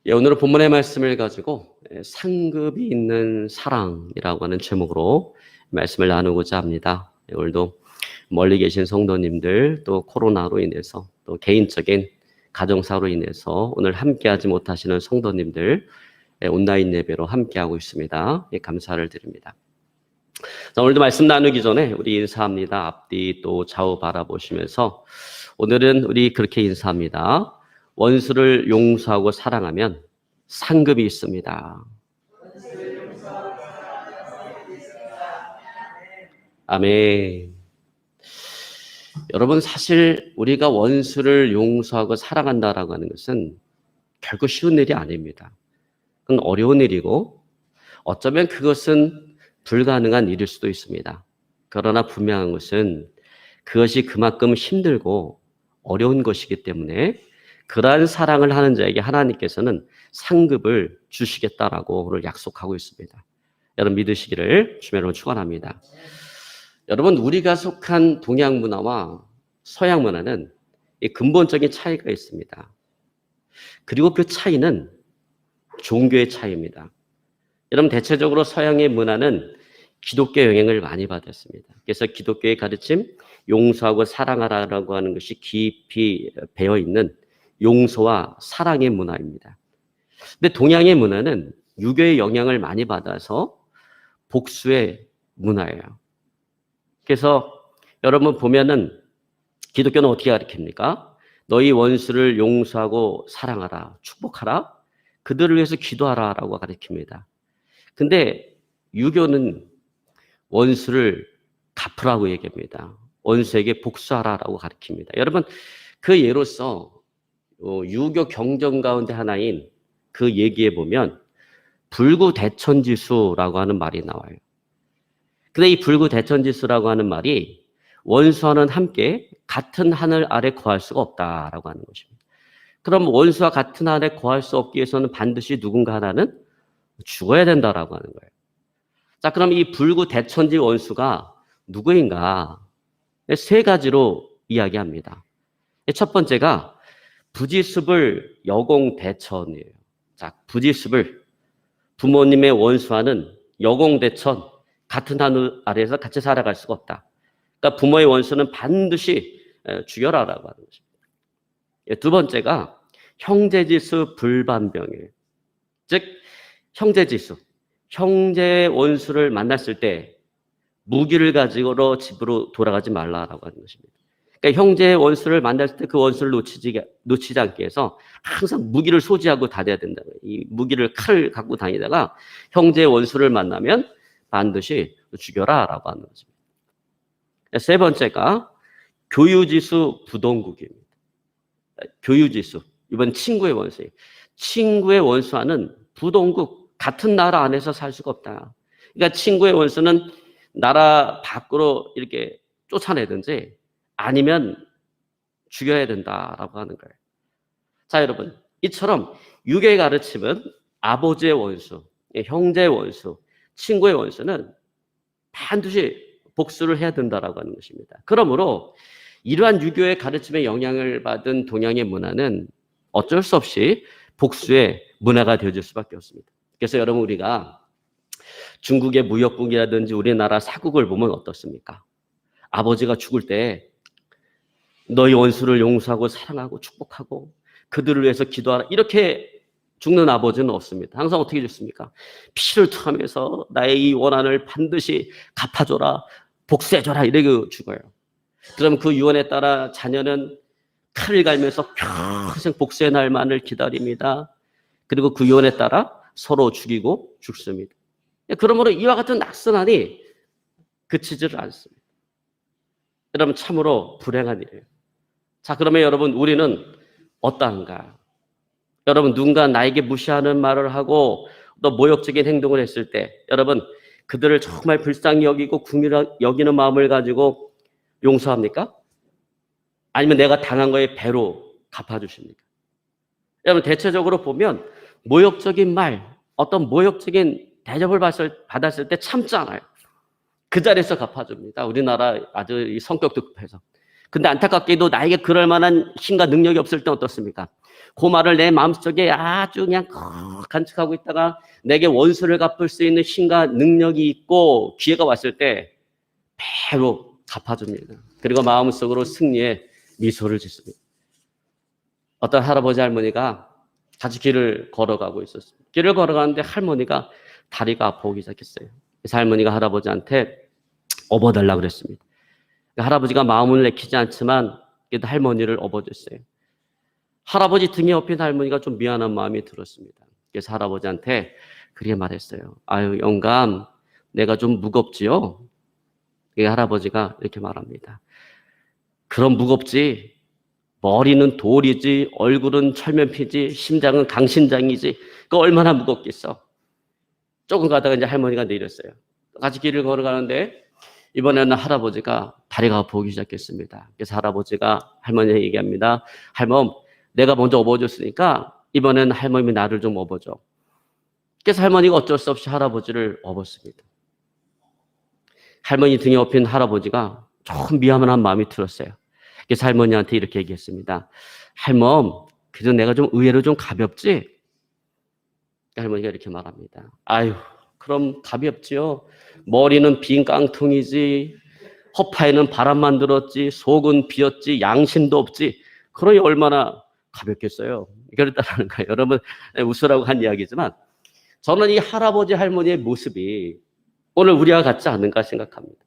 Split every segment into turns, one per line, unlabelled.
오늘은 본문의 말씀을 가지고 상급이 있는 사랑이라고 하는 제목으로 말씀을 나누고자 합니다. 오늘도 멀리 계신 성도님들, 또 코로나로 인해서, 또 개인적인 가정사로 인해서 오늘 함께하지 못하시는 성도님들 온라인 예배로 함께하고 있습니다. 감사를 드립니다. 자, 오늘도 말씀 나누기 전에 우리 인사합니다. 앞뒤 또 좌우 바라보시면서 오늘은 우리 그렇게 인사합니다. 원수를 용서하고 사랑하면 상급이 있습니다. 아멘. 여러분, 사실 우리가 원수를 용서하고 사랑한다라고 하는 것은 결코 쉬운 일이 아닙니다. 그건 어려운 일이고 어쩌면 그것은 불가능한 일일 수도 있습니다. 그러나 분명한 것은 그것이 그만큼 힘들고 어려운 것이기 때문에 그러한 사랑을 하는 자에게 하나님께서는 상급을 주시겠다라고 오늘 약속하고 있습니다. 여러분 믿으시기를 주님으로 축원합니다. 여러분, 우리가 속한 동양 문화와 서양 문화는 근본적인 차이가 있습니다. 그리고 그 차이는 종교의 차이입니다. 여러분, 대체적으로 서양의 문화는 기독교 영향을 많이 받았습니다. 그래서 기독교의 가르침, 용서하고 사랑하라라고 하는 것이 깊이 배어 있는 용서와 사랑의 문화입니다. 근데 동양의 문화는 유교의 영향을 많이 받아서 복수의 문화예요. 그래서 여러분 보면은 기독교는 어떻게 가르칩니까? 너희 원수를 용서하고 사랑하라, 축복하라, 그들을 위해서 기도하라라고 가르칩니다. 근데 유교는 원수를 갚으라고 얘기합니다. 원수에게 복수하라라고 가르칩니다. 여러분, 그 예로서 유교 경전 가운데 하나인 그 얘기에 보면 불구대천지수라고 하는 말이 나와요. 근데 이 불구대천지수라고 하는 말이 원수와는 함께 같은 하늘 아래 거할 수가 없다라고 하는 것입니다. 그럼 원수와 같은 하늘에 거할 수 없기 위해서는 반드시 누군가 하나는 죽어야 된다라고 하는 거예요. 자, 그럼 이 불구대천지 원수가 누구인가? 세 가지로 이야기합니다. 첫 번째가 부지습을 여공대천이에요. 자, 부지습을 부모님의 원수와는 여공대천, 같은 하늘 아래에서 같이 살아갈 수가 없다. 그러니까 부모의 원수는 반드시 죽여라라고 하는 것입니다. 두 번째가 형제지수 불반병이에요. 즉 형제지수, 형제 원수를 만났을 때 무기를 가지고 집으로 돌아가지 말라라고 하는 것입니다. 그러니까 형제의 원수를 만났을 때 그 원수를 놓치지 않게 해서 항상 무기를 소지하고 다녀야 된다. 이 무기를 칼을 갖고 다니다가 형제의 원수를 만나면 반드시 죽여라라고 하는 것입니다. 세 번째가 교유지수 부동국입니다. 교유지수, 이번 친구의 원수예요. 친구의 원수와는 부동국, 같은 나라 안에서 살 수가 없다. 그러니까 친구의 원수는 나라 밖으로 이렇게 쫓아내든지 아니면 죽여야 된다라고 하는 거예요. 자, 여러분, 이처럼 유교의 가르침은 아버지의 원수, 형제의 원수, 친구의 원수는 반드시 복수를 해야 된다라고 하는 것입니다. 그러므로 이러한 유교의 가르침에 영향을 받은 동양의 문화는 어쩔 수 없이 복수의 문화가 되어질 수밖에 없습니다. 그래서 여러분, 우리가 중국의 무역국이라든지 우리나라 사국을 보면 어떻습니까? 아버지가 죽을 때 너희 원수를 용서하고 사랑하고 축복하고 그들을 위해서 기도하라, 이렇게 죽는 아버지는 없습니다. 항상 어떻게 죽습니까? 피를 토하면서 나의 이 원한을 반드시 갚아줘라, 복수해줘라, 이렇게 죽어요. 그럼 그 유언에 따라 자녀는 칼을 갈면서 평생 복수의 날만을 기다립니다. 그리고 그 유언에 따라 서로 죽이고 죽습니다. 그러므로 이와 같은 낙선안이 그치지를 않습니다. 여러분, 참으로 불행한 일이에요. 자, 그러면 여러분, 우리는 어떠한가? 여러분, 누군가 나에게 무시하는 말을 하고 또 모욕적인 행동을 했을 때 여러분, 그들을 정말 불쌍히 여기고 국민을 여기는 마음을 가지고 용서합니까? 아니면 내가 당한 거에 배로 갚아주십니까? 여러분, 대체적으로 보면 모욕적인 말, 어떤 모욕적인 대접을 받았을 때 참잖아요. 그 자리에서 갚아줍니다. 우리나라 아주 성격도 급해서. 근데 안타깝게도 나에게 그럴 만한 힘과 능력이 없을 때 어떻습니까? 그 말을 내 마음속에 아주 그냥 간직하고 있다가 내게 원수를 갚을 수 있는 힘과 능력이 있고 기회가 왔을 때 배로 갚아줍니다. 그리고 마음속으로 승리의 미소를 짓습니다. 어떤 할아버지 할머니가 같이 길을 걸어가고 있었습니다. 길을 걸어가는데 할머니가 다리가 아파오기 시작했어요. 그래서 할머니가 할아버지한테 업어달라고 그랬습니다. 할아버지가 마음을 내키지 않지만 그래도 할머니를 업어줬어요. 할아버지 등에 업힌 할머니가 좀 미안한 마음이 들었습니다. 그래서 할아버지한테 그렇게 말했어요. 아유, 영감, 내가 좀 무겁지요? 할아버지가 이렇게 말합니다. 그럼 무겁지. 머리는 돌이지, 얼굴은 철면피지, 심장은 강심장이지. 그 얼마나 무겁겠어. 조금 가다가 이제 할머니가 내렸어요. 같이 길을 걸어가는데 이번에는 할아버지가 다리가 아프기 시작했습니다. 그래서 할아버지가 할머니에게 얘기합니다. 할멈, 내가 먼저 업어줬으니까 이번에는 할머니 나를 좀 업어줘. 그래서 할머니가 어쩔 수 없이 할아버지를 업었습니다. 할머니 등에 업힌 할아버지가 좀 미안한 마음이 들었어요. 그래서 할머니한테 이렇게 얘기했습니다. 할멈, 그래도 내가 좀 의외로 좀 가볍지? 할머니가 이렇게 말합니다. 아유, 그럼 가볍지요. 머리는 빈 깡통이지, 허파에는 바람만 들었지, 속은 비었지, 양심도 없지. 그러니 얼마나 가볍겠어요. 그랬다는 거예요. 여러분 웃으라고 한 이야기지만 저는 이 할아버지 할머니의 모습이 오늘 우리와 같지 않은가 생각합니다.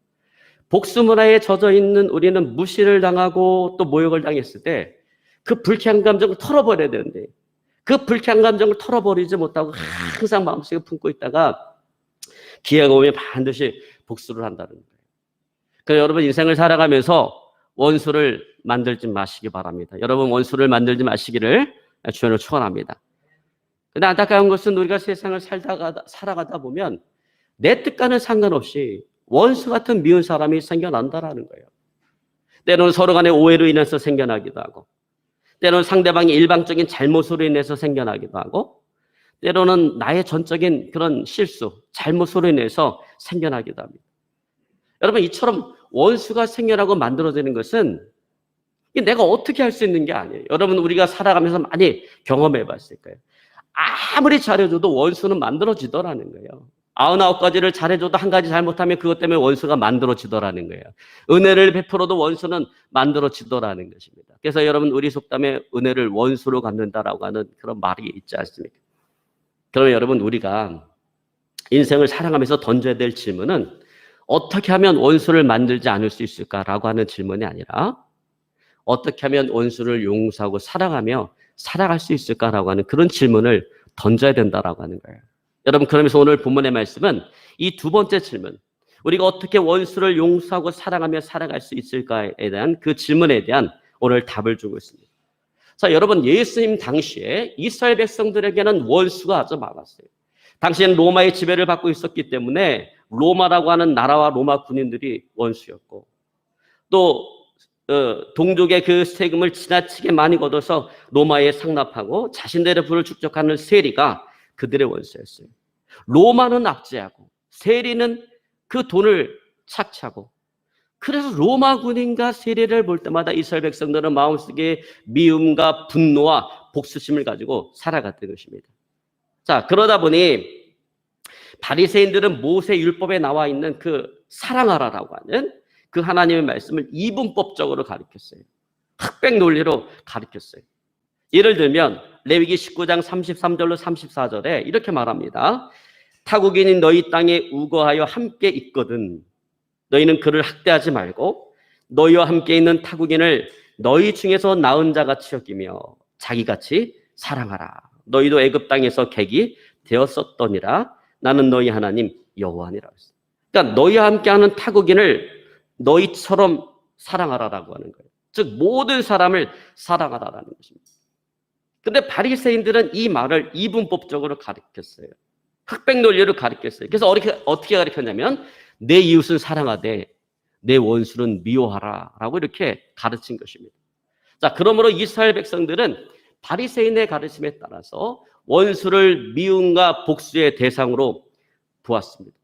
복수문화에 젖어 있는 우리는 무시를 당하고 또 모욕을 당했을 때 그 불쾌한 감정을 털어버려야 되는데 그 불쾌한 감정을 털어버리지 못하고 항상 마음속에 품고 있다가 기회가 오면 반드시 복수를 한다는 거예요. 그래서 여러분 인생을 살아가면서 원수를 만들지 마시기 바랍니다. 여러분 원수를 만들지 마시기를 주님으로 축원합니다. 그런데 안타까운 것은 우리가 세상을 살아가다 보면 내 뜻과는 상관없이 원수 같은 미운 사람이 생겨난다라는 거예요. 때로는 서로 간의 오해로 인해서 생겨나기도 하고 때로는 상대방의 일방적인 잘못으로 인해서 생겨나기도 하고 때로는 나의 전적인 그런 실수, 잘못으로 인해서 생겨나기도 합니다. 여러분 이처럼 원수가 생겨나고 만들어지는 것은 내가 어떻게 할 수 있는 게 아니에요. 여러분 우리가 살아가면서 많이 경험해 봤을 거예요. 아무리 잘해줘도 원수는 만들어지더라는 거예요. 99가지를 잘해줘도 한 가지 잘못하면 그것 때문에 원수가 만들어지더라는 거예요. 은혜를 베풀어도 원수는 만들어지더라는 것입니다. 그래서 여러분 우리 속담에 은혜를 원수로 갚는다라고 하는 그런 말이 있지 않습니까? 그러면 여러분 우리가 인생을 살아가면서 던져야 될 질문은 어떻게 하면 원수를 만들지 않을 수 있을까라고 하는 질문이 아니라 어떻게 하면 원수를 용서하고 사랑하며 살아갈 수 있을까라고 하는 그런 질문을 던져야 된다라고 하는 거예요. 여러분 그러면서 오늘 본문의 말씀은 이 두 번째 질문, 우리가 어떻게 원수를 용서하고 사랑하며 살아갈 수 있을까에 대한 그 질문에 대한 오늘 답을 주고 있습니다. 자, 여러분 예수님 당시에 이스라엘 백성들에게는 원수가 아주 많았어요. 당시에는 로마의 지배를 받고 있었기 때문에 로마라고 하는 나라와 로마 군인들이 원수였고 또 동족의 그 세금을 지나치게 많이 걷어서 로마에 상납하고 자신들의 부를 축적하는 세리가 그들의 원수였어요. 로마는 압제하고 세리는 그 돈을 착취하고 그래서 로마 군인과 세리를 볼 때마다 이스라엘 백성들은 마음속에 미움과 분노와 복수심을 가지고 살아갔던 것입니다. 자, 그러다 보니 바리새인들은 모세 율법에 나와 있는 그 사랑하라라고 하는 그 하나님의 말씀을 이분법적으로 가르쳤어요. 흑백 논리로 가르쳤어요. 예를 들면 레위기 19장 33절로 34절에 이렇게 말합니다. 타국인이 너희 땅에 우거하여 함께 있거든 너희는 그를 학대하지 말고 너희와 함께 있는 타국인을 너희 중에서 나은 자같이 여기며 자기같이 사랑하라. 너희도 애굽 땅에서 객이 되었었더니라. 나는 너희 하나님 여호와니라. 그러니까 너희와 함께하는 타국인을 너희처럼 사랑하라라고 하는 거예요. 즉 모든 사람을 사랑하라라는 것입니다. 근데 바리새인들은 이 말을 이분법적으로 가르쳤어요. 흑백 논리로 가르쳤어요. 그래서 어떻게 가르쳤냐면 내 이웃은 사랑하되 내 원수는 미워하라라고 이렇게 가르친 것입니다. 자, 그러므로 이스라엘 백성들은 바리새인의 가르침에 따라서 원수를 미움과 복수의 대상으로 보았습니다.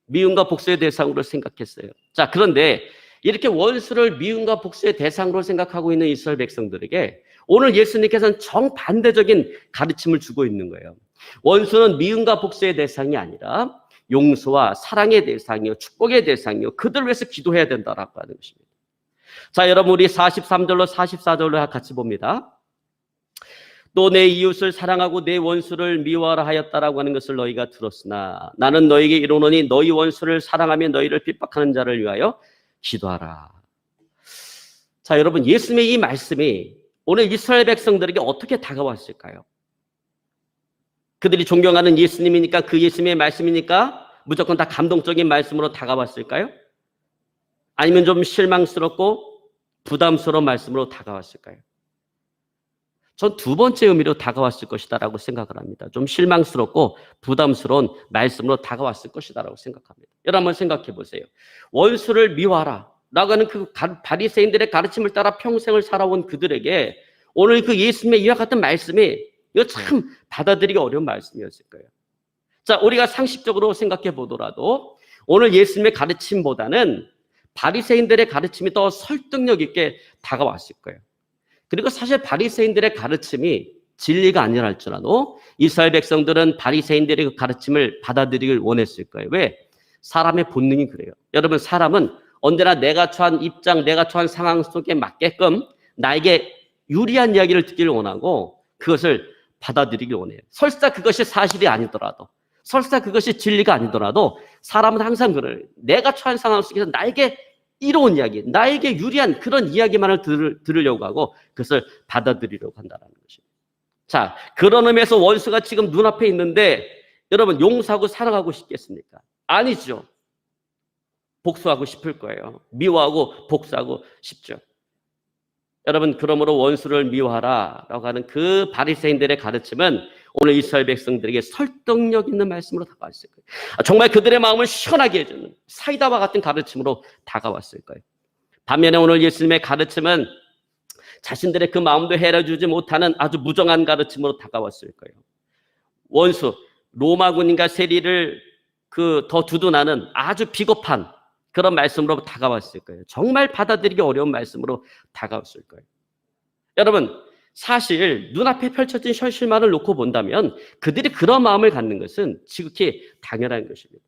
미움과 복수의 대상으로 생각했어요. 자, 그런데 이렇게 원수를 미움과 복수의 대상으로 생각하고 있는 이스라엘 백성들에게 오늘 예수님께서는 정반대적인 가르침을 주고 있는 거예요. 원수는 미움과 복수의 대상이 아니라 용서와 사랑의 대상이요, 축복의 대상이요, 그들을 위해서 기도해야 된다라고 하는 것입니다. 자, 여러분, 우리 43절로 44절로 같이 봅니다. 또 내 이웃을 사랑하고 내 원수를 미워하라 하였다라고 하는 것을 너희가 들었으나 나는 너희에게 이르노니 너희 원수를 사랑하며 너희를 핍박하는 자를 위하여 기도하라. 자, 여러분, 예수님의 이 말씀이 오늘 이스라엘 백성들에게 어떻게 다가왔을까요? 그들이 존경하는 예수님이니까, 그 예수님의 말씀이니까 무조건 다 감동적인 말씀으로 다가왔을까요? 아니면 좀 실망스럽고 부담스러운 말씀으로 다가왔을까요? 전 두 번째 의미로 다가왔을 것이다라고 생각을 합니다. 좀 실망스럽고 부담스러운 말씀으로 다가왔을 것이다라고 생각합니다. 여러분 한번 생각해 보세요. 원수를 미워하라 라고 하는 그 바리새인들의 가르침을 따라 평생을 살아온 그들에게 오늘 그 예수님의 이와 같은 말씀이 이거 참 받아들이기 어려운 말씀이었을 거예요. 자, 우리가 상식적으로 생각해 보더라도 오늘 예수님의 가르침보다는 바리새인들의 가르침이 더 설득력 있게 다가왔을 거예요. 그리고 사실 바리새인들의 가르침이 진리가 아니라 할지라도 이스라엘 백성들은 바리새인들의 그 가르침을 받아들이길 원했을 거예요. 왜? 사람의 본능이 그래요. 여러분, 사람은 언제나 내가 처한 입장, 내가 처한 상황 속에 맞게끔 나에게 유리한 이야기를 듣기를 원하고 그것을 받아들이길 원해요. 설사 그것이 사실이 아니더라도, 설사 그것이 진리가 아니더라도 사람은 항상 그래요. 내가 처한 상황 속에서 나에게 이로운 이야기, 나에게 유리한 그런 이야기만을 들으려고 하고 그것을 받아들이려고 한다는 것입니다. 자, 그런 의미에서 원수가 지금 눈앞에 있는데 여러분 용서하고 사랑하고 싶겠습니까? 아니죠. 복수하고 싶을 거예요. 미워하고 복수하고 싶죠. 여러분, 그러므로 원수를 미워하라라고 하는 그 바리새인들의 가르침은 오늘 이스라엘 백성들에게 설득력 있는 말씀으로 다가왔을 거예요. 정말 그들의 마음을 시원하게 해주는 사이다와 같은 가르침으로 다가왔을 거예요. 반면에 오늘 예수님의 가르침은 자신들의 그 마음도 해결해주지 못하는 아주 무정한 가르침으로 다가왔을 거예요. 원수, 로마군인과 세리를 더 두둔하는 아주 비겁한 그런 말씀으로 다가왔을 거예요. 정말 받아들이기 어려운 말씀으로 다가왔을 거예요. 여러분, 사실 눈앞에 펼쳐진 현실만을 놓고 본다면 그들이 그런 마음을 갖는 것은 지극히 당연한 것입니다.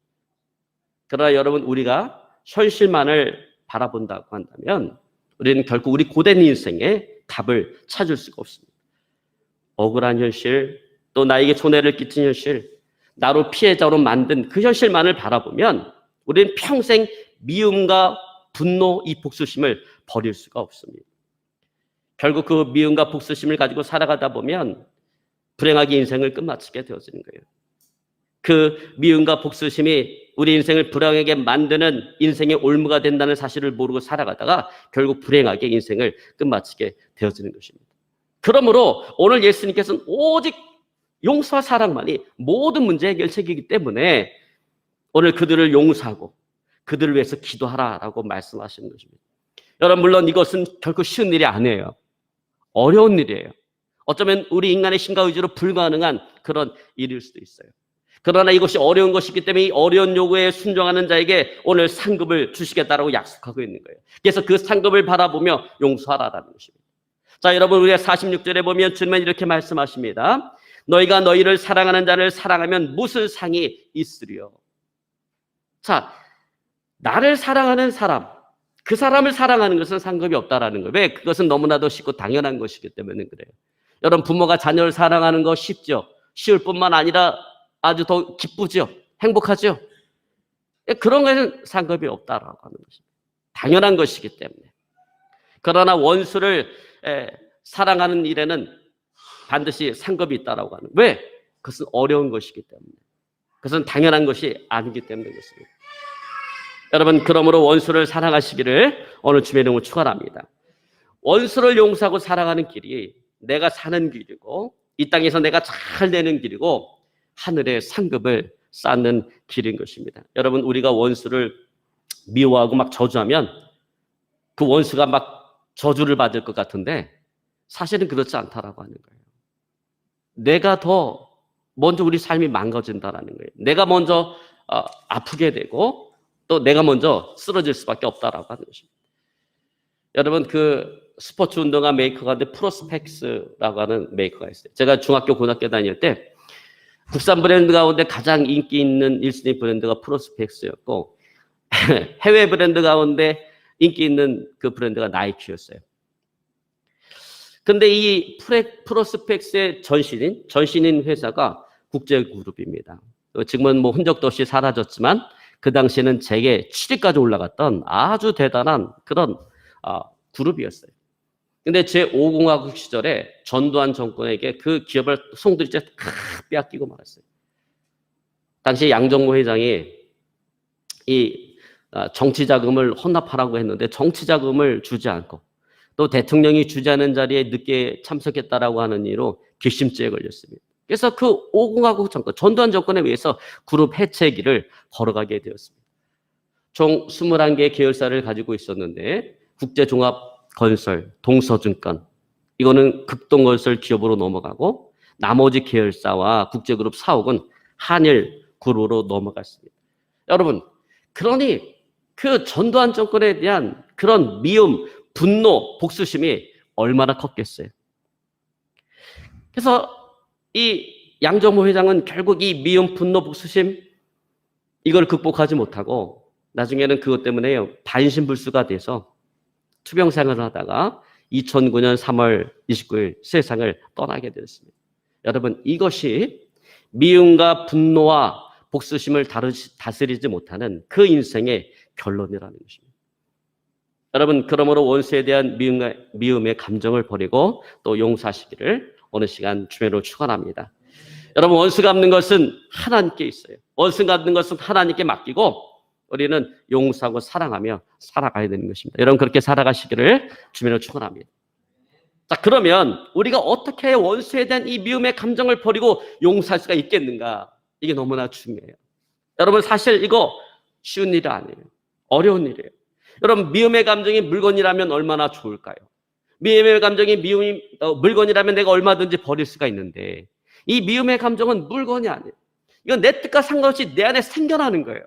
그러나 여러분, 우리가 현실만을 바라본다고 한다면 우리는 결국 우리 고된 인생에 답을 찾을 수가 없습니다. 억울한 현실, 또 나에게 손해를 끼친 현실, 나로 피해자로 만든 그 현실만을 바라보면 우리는 평생 미움과 분노, 이 복수심을 버릴 수가 없습니다. 결국 그 미움과 복수심을 가지고 살아가다 보면 불행하게 인생을 끝마치게 되어지는 거예요. 그 미움과 복수심이 우리 인생을 불행하게 만드는 인생의 올무가 된다는 사실을 모르고 살아가다가 결국 불행하게 인생을 끝마치게 되어지는 것입니다. 그러므로 오늘 예수님께서는 오직 용서와 사랑만이 모든 문제 해결책이기 때문에 오늘 그들을 용서하고 그들을 위해서 기도하라라고 말씀하시는 것입니다. 여러분, 물론 이것은 결코 쉬운 일이 아니에요. 어려운 일이에요. 어쩌면 우리 인간의 힘과 의지로 불가능한 그런 일일 수도 있어요. 그러나 이것이 어려운 것이기 때문에 이 어려운 요구에 순종하는 자에게 오늘 상급을 주시겠다라고 약속하고 있는 거예요. 그래서 그 상급을 바라보며 용서하라라는 것입니다. 자, 여러분, 우리가 46절에 보면 주님은 이렇게 말씀하십니다. 너희가 너희를 사랑하는 자를 사랑하면 무슨 상이 있으리요? 자, 나를 사랑하는 사람, 그 사람을 사랑하는 것은 상급이 없다라는 거예요. 왜? 그것은 너무나도 쉽고 당연한 것이기 때문에 그래요. 여러분, 부모가 자녀를 사랑하는 거 쉽죠? 쉬울 뿐만 아니라 아주 더 기쁘죠? 행복하죠? 그런 것은 상급이 없다라고 하는 것입니다. 당연한 것이기 때문에. 그러나 원수를 사랑하는 일에는 반드시 상급이 있다라고 하는. 왜? 그것은 어려운 것이기 때문에. 그것은 당연한 것이 아니기 때문에 그렇습니다. 여러분, 그러므로 원수를 사랑하시기를 오늘 주님의 이름으로 축원합니다. 원수를 용서하고 사랑하는 길이 내가 사는 길이고 이 땅에서 내가 잘 되는 길이고 하늘의 상급을 쌓는 길인 것입니다. 여러분, 우리가 원수를 미워하고 막 저주하면 그 원수가 막 저주를 받을 것 같은데 사실은 그렇지 않다라고 하는 거예요. 내가 더 먼저 우리 삶이 망가진다라는 거예요. 내가 먼저 아프게 되고 또 내가 먼저 쓰러질 수밖에 없다라고 하는 것입니다. 여러분, 스포츠 운동화 메이커 가운데 프로스펙스라고 하는 메이커가 있어요. 제가 중학교, 고등학교 다닐 때 국산 브랜드 가운데 가장 인기 있는 1순위 브랜드가 프로스펙스였고 해외 브랜드 가운데 인기 있는 그 브랜드가 나이키였어요. 근데 이 프로스펙스의 전신인 회사가 국제그룹입니다. 지금은 뭐 흔적도 없이 사라졌지만 그 당시에는 세계 7위까지 올라갔던 아주 대단한 그런 그룹이었어요. 근데 제5공화국 시절에 전두환 정권에게 그 기업을 송두리째 빼앗기고 말았어요. 당시 양정모 회장이 이 정치 자금을 헌납하라고 했는데 정치 자금을 주지 않고 또 대통령이 주지 않은 자리에 늦게 참석했다라고 하는 이유로 괘씸죄에 걸렸습니다. 그래서 그 5공화국 정권, 전두환 정권에 의해서 그룹 해체기를 걸어가게 되었습니다. 총 21개의 계열사를 가지고 있었는데 국제종합건설, 동서증권, 이거는 극동건설 기업으로 넘어가고 나머지 계열사와 국제그룹 사옥은 한일그룹으로 넘어갔습니다. 여러분, 그러니 그 전두환 정권에 대한 그런 미움, 분노, 복수심이 얼마나 컸겠어요. 그래서 이 양정모 회장은 결국 이 미움, 분노, 복수심 이걸 극복하지 못하고 나중에는 그것 때문에 반신불수가 돼서 투병 생활을 하다가 2009년 3월 29일 세상을 떠나게 되었습니다. 여러분, 이것이 미움과 분노와 복수심을 다스리지 못하는 그 인생의 결론이라는 것입니다. 여러분, 그러므로 원수에 대한 미움의 감정을 버리고 또 용서하시기를 어느 시간 주매로 축원합니다. 여러분, 원수 갚는 것은 하나님께 있어요. 원수 갚는 것은 하나님께 맡기고 우리는 용서하고 사랑하며 살아가야 되는 것입니다. 여러분, 그렇게 살아가시기를 주매로 축원합니다. 자, 그러면 우리가 어떻게 원수에 대한 이 미움의 감정을 버리고 용서할 수가 있겠는가? 이게 너무나 중요해요. 여러분, 사실 이거 쉬운 일이 아니에요. 어려운 일이에요. 여러분, 미움의 감정이 물건이라면 얼마나 좋을까요? 미움의 감정이 물건이라면 내가 얼마든지 버릴 수가 있는데 이 미움의 감정은 물건이 아니에요. 이건 내 뜻과 상관없이 내 안에 생겨나는 거예요.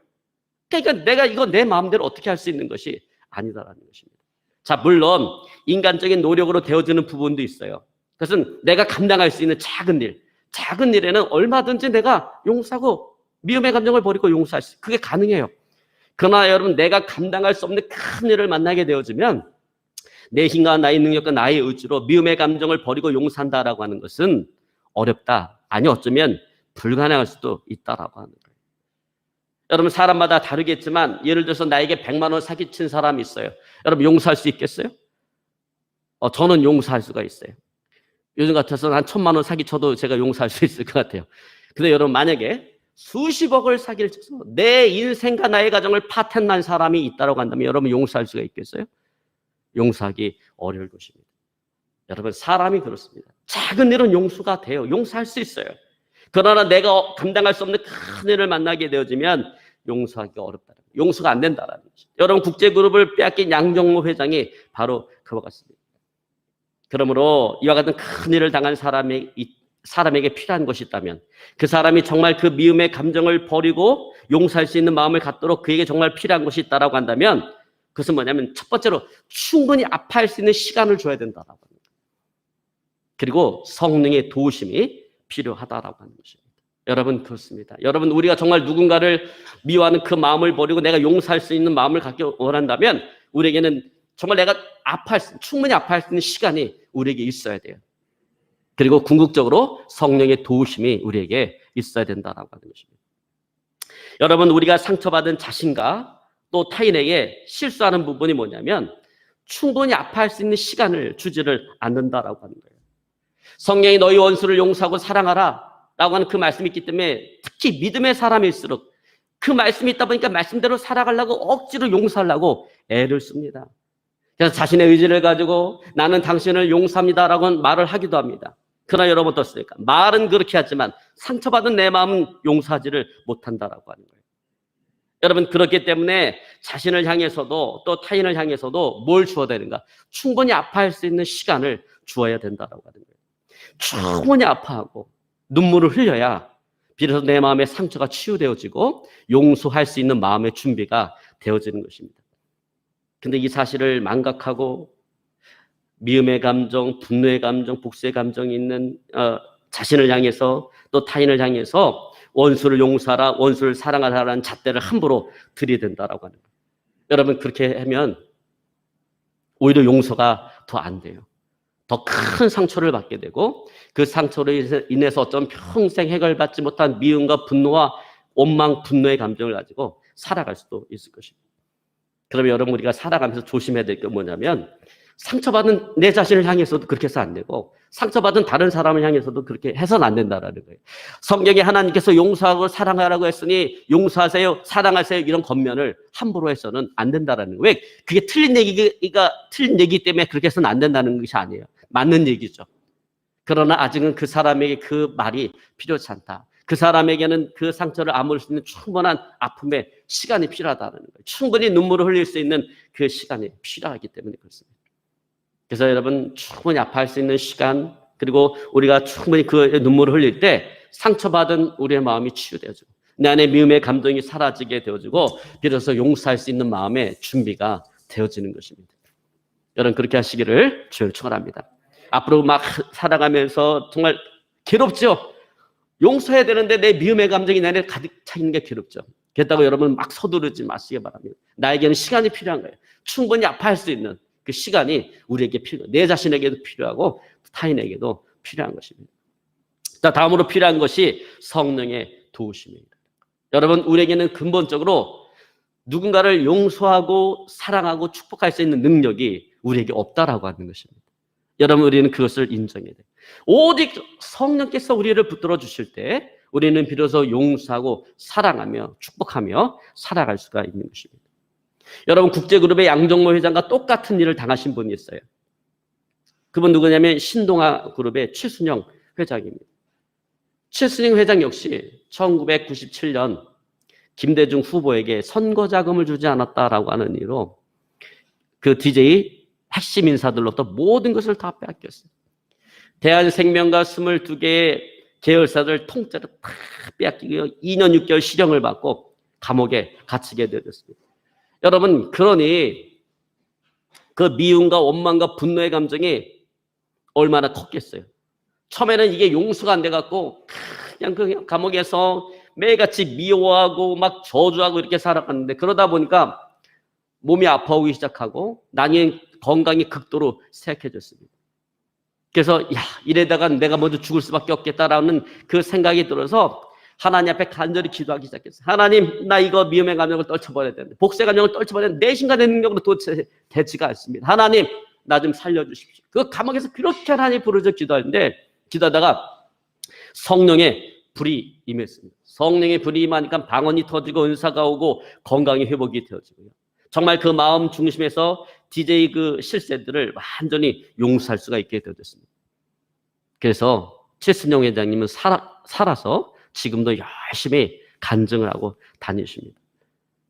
그러니까 내가 이거 내 마음대로 어떻게 할 수 있는 것이 아니다라는 것입니다. 자, 물론 인간적인 노력으로 되어지는 부분도 있어요. 그것은 내가 감당할 수 있는 작은 일에는 얼마든지 내가 용서하고 미움의 감정을 버리고 용서할 수 있어요. 그게 가능해요. 그러나 여러분, 내가 감당할 수 없는 큰 일을 만나게 되어지면 내 힘과 나의 능력과 나의 의지로 미움의 감정을 버리고 용서한다라고 하는 것은 어렵다. 아니, 어쩌면 불가능할 수도 있다라고 하는 거예요. 여러분, 사람마다 다르겠지만 예를 들어서 나에게 100만 원 사기친 사람이 있어요. 여러분, 용서할 수 있겠어요? 저는 용서할 수가 있어요. 요즘 같아서는 한 1,000만 원 사기쳐도 제가 용서할 수 있을 것 같아요. 근데 여러분, 만약에 수십억을 사기를 쳐서 내 인생과 나의 가정을 파탄난 사람이 있다고 한다면 여러분, 용서할 수가 있겠어요? 용서하기 어려울 것입니다. 여러분, 사람이 그렇습니다. 작은 일은 용서가 돼요. 용서할 수 있어요. 그러나 내가 감당할 수 없는 큰 일을 만나게 되어지면 용서하기가 어렵다. 용서가 안 된다라는 것입니다. 여러분, 국제그룹을 빼앗긴 양정모 회장이 바로 그와 같습니다. 그러므로 이와 같은 큰 일을 당한 사람에게 필요한 것이 있다면 그 사람이 정말 그 미움의 감정을 버리고 용서할 수 있는 마음을 갖도록 그에게 정말 필요한 것이 있다라고 한다면 그것은 뭐냐면 첫 번째로 충분히 아파할 수 있는 시간을 줘야 된다라고 합니다. 그리고 성령의 도우심이 필요하다라고 하는 것입니다. 여러분, 그렇습니다. 여러분, 우리가 정말 누군가를 미워하는 그 마음을 버리고 내가 용서할 수 있는 마음을 갖기 원한다면 우리에게는 정말 내가 충분히 아파할 수 있는 시간이 우리에게 있어야 돼요. 그리고 궁극적으로 성령의 도우심이 우리에게 있어야 된다라고 하는 것입니다. 여러분, 우리가 상처받은 자신과 또 타인에게 실수하는 부분이 뭐냐면 충분히 아파할 수 있는 시간을 주지를 않는다라고 하는 거예요. 성령이 너희 원수를 용서하고 사랑하라 라고 하는 그 말씀이 있기 때문에 특히 믿음의 사람일수록 그 말씀이 있다 보니까 말씀대로 살아가려고 억지로 용서하려고 애를 씁니다. 그래서 자신의 의지를 가지고 나는 당신을 용서합니다라고 말을 하기도 합니다. 그러나 여러분 어떻습니까? 말은 그렇게 하지만 상처받은 내 마음은 용서하지를 못한다라고 하는 거예요. 여러분, 그렇기 때문에 자신을 향해서도 또 타인을 향해서도 뭘 주어야 되는가? 충분히 아파할 수 있는 시간을 주어야 된다라고 하는 거예요. 충분히 아파하고 눈물을 흘려야 비로소 내 마음의 상처가 치유되어지고 용서할 수 있는 마음의 준비가 되어지는 것입니다. 근데 이 사실을 망각하고 미움의 감정, 분노의 감정, 복수의 감정이 있는 자신을 향해서 또 타인을 향해서 원수를 용서하라, 원수를 사랑하라는 잣대를 함부로 들이댄다라고 하는 거예요. 여러분 그렇게 하면 오히려 용서가 더 안 돼요. 더 큰 상처를 받게 되고 그 상처로 인해서 어떤 평생 해결받지 못한 미움과 분노와 원망, 분노의 감정을 가지고 살아갈 수도 있을 것입니다. 그러면 여러분 우리가 살아가면서 조심해야 될 게 뭐냐면 상처받은 내 자신을 향해서도 그렇게 해서 안 되고 상처받은 다른 사람을 향해서도 그렇게 해서는 안 된다라는 거예요. 성경에 하나님께서 용서하고 사랑하라고 했으니 용서하세요, 사랑하세요 이런 겉면을 함부로 해서는 안 된다라는 거예요. 왜? 그게 틀린 얘기 때문에 그렇게 해서는 안 된다는 것이 아니에요. 맞는 얘기죠. 그러나 아직은 그 사람에게 그 말이 필요치 않다. 그 사람에게는 그 상처를 아물 수 있는 충분한 아픔의 시간이 필요하다는 거예요. 충분히 눈물을 흘릴 수 있는 그 시간이 필요하기 때문에 그렇습니다. 그래서 여러분 충분히 아파할 수 있는 시간, 그리고 우리가 충분히 그 눈물을 흘릴 때 상처받은 우리의 마음이 치유되어지고 내 안에 미움의 감정이 사라지게 되어지고 비로소 용서할 수 있는 마음의 준비가 되어지는 것입니다. 여러분 그렇게 하시기를 주를 축원합니다. 앞으로 막 살아가면서 정말 괴롭죠. 용서해야 되는데 내 미움의 감정이 내 안에 가득 차 있는 게 괴롭죠. 그렇다고 여러분 막 서두르지 마시기 바랍니다. 나에게는 시간이 필요한 거예요. 충분히 아파할 수 있는 그 시간이 우리에게 필요해요. 내 자신에게도 필요하고 타인에게도 필요한 것입니다. 자, 다음으로 필요한 것이 성령의 도우심입니다. 여러분 우리에게는 근본적으로 누군가를 용서하고 사랑하고 축복할 수 있는 능력이 우리에게 없다라고 하는 것입니다. 여러분 우리는 그것을 인정해야 돼요. 오직 성령께서 우리를 붙들어 주실 때 우리는 비로소 용서하고 사랑하며 축복하며 살아갈 수가 있는 것입니다. 여러분 국제그룹의 양정모 회장과 똑같은 일을 당하신 분이 있어요. 그분 누구냐면 신동아 그룹의 최순영 회장입니다. 최순영 회장 역시 1997년 김대중 후보에게 선거 자금을 주지 않았다라고 하는 이유로 그 DJ 핵심 인사들로부터 모든 것을 다 빼앗겼어요. 대한생명과 22개의 계열사들 통째로 다 빼앗기고 2년 6개월 실형을 받고 감옥에 갇히게 되었습니다. 여러분 그러니 그 미움과 원망과 분노의 감정이 얼마나 컸겠어요. 처음에는 이게 용서가 안 돼갖고 그냥 그 감옥에서 매일같이 미워하고 막 저주하고 이렇게 살아갔는데 그러다 보니까 몸이 아파오기 시작하고 나중에 건강이 극도로 쇠약해졌습니다. 그래서 이래다가 내가 먼저 죽을 수밖에 없겠다라는 그 생각이 들어서 하나님 앞에 간절히 기도하기 시작했어요. 하나님 나 이거 미움의 감정을 떨쳐버려야 되는데 복수의 감정을 떨쳐버려야 되는데 내 신간의 능력으로 도대체 되지가 않습니다. 하나님 나 좀 살려주십시오. 그 감옥에서 그렇게 하나님 부르짖어 기도하는데 기도하다가 성령의 불이 임했습니다. 성령의 불이 임하니까 방언이 터지고 은사가 오고 건강이 회복이 되어지고요. 정말 그 마음 중심에서 DJ 그 실세들을 완전히 용서할 수가 있게 되어졌습니다. 그래서 최순영 회장님은 살아서 지금도 열심히 간증을 하고 다니십니다.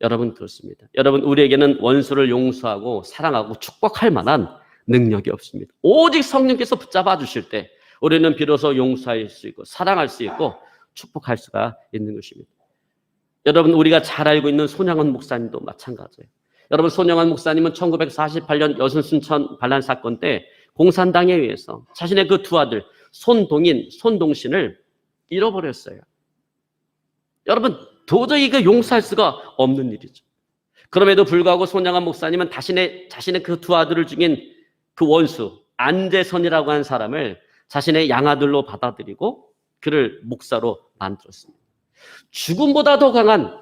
여러분 그렇습니다. 여러분 우리에게는 원수를 용서하고 사랑하고 축복할 만한 능력이 없습니다. 오직 성령께서 붙잡아 주실 때 우리는 비로소 용서할 수 있고 사랑할 수 있고 축복할 수가 있는 것입니다. 여러분 우리가 잘 알고 있는 손양원 목사님도 마찬가지예요. 여러분 손양원 목사님은 1948년 여순순천 반란 사건 때 공산당에 의해서 자신의 그 두 아들 손동인, 손동신을 잃어버렸어요. 여러분 도저히 그 용서할 수가 없는 일이죠. 그럼에도 불구하고 손양원 목사님은 자신의 그 두 아들을 죽인 그 원수 안재선이라고 하는 사람을 자신의 양아들로 받아들이고 그를 목사로 만들었습니다. 죽음보다 더 강한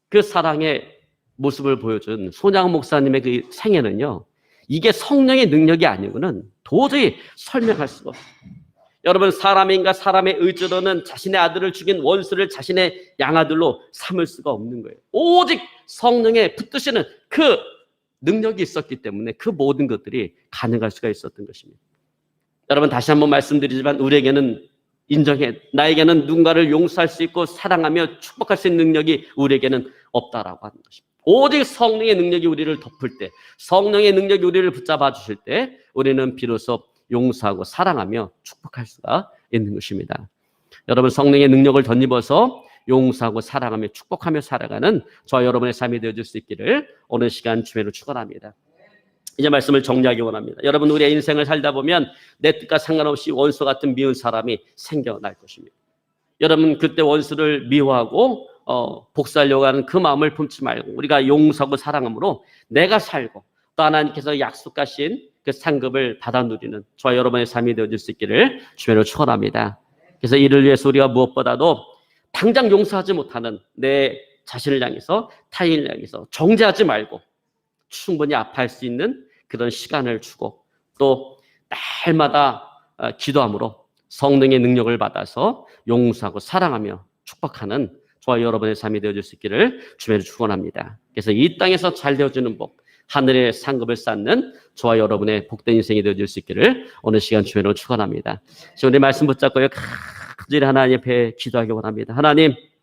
그 사랑의 모습을 보여준 손양원 목사님의 그 생애는요, 이게 성령의 능력이 아니고는 도저히 설명할 수가 없어요. 여러분 사람인가 사람의 의지로는 자신의 아들을 죽인 원수를 자신의 양아들로 삼을 수가 없는 거예요. 오직 성령의 붙드시는 그 능력이 있었기 때문에 그 모든 것들이 가능할 수가 있었던 것입니다. 여러분 다시 한번 말씀드리지만 우리에게는 나에게는 누군가를 용서할 수 있고 사랑하며 축복할 수 있는 능력이 우리에게는 없다라고 하는 것입니다. 오직 성령의 능력이 우리를 덮을 때, 성령의 능력이 우리를 붙잡아 주실 때 우리는 비로소 용서하고 사랑하며 축복할 수가 있는 것입니다. 여러분 성령의 능력을 덧입어서 용서하고 사랑하며 축복하며 살아가는 저와 여러분의 삶이 되어줄 수 있기를 오늘 시간 주님으로 축원합니다. 이제 말씀을 정리하기 원합니다. 여러분, 우리의 인생을 살다 보면 내 뜻과 상관없이 원수 같은 미운 사람이 생겨날 것입니다. 여러분, 그때 원수를 미워하고 복수하려고 하는 그 마음을 품지 말고 우리가 용서하고 사랑함으로 내가 살고 또 하나님께서 약속하신 그 상급을 받아 누리는 저와 여러분의 삶이 되어질 수 있기를 주님으로 축원합니다. 그래서 이를 위해서 우리가 무엇보다도 당장 용서하지 못하는 내 자신을 향해서, 타인을 향해서 정죄하지 말고 충분히 아파할 수 있는 그런 시간을 주고 또 날마다 기도함으로 성령의 능력을 받아서 용서하고 사랑하며 축복하는 저와 여러분의 삶이 되어질 수 있기를 주님으로 축원합니다. 그래서 이 땅에서 잘 되어지는 복, 하늘의 상급을 쌓는 저와 여러분의 복된 인생이 되어질 수 있기를 오늘 시간 주님으로 축원합니다. 지금 우리 말씀 붙잡고요, 간절히 하나님 앞에 기도하기 원합니다. 하나님,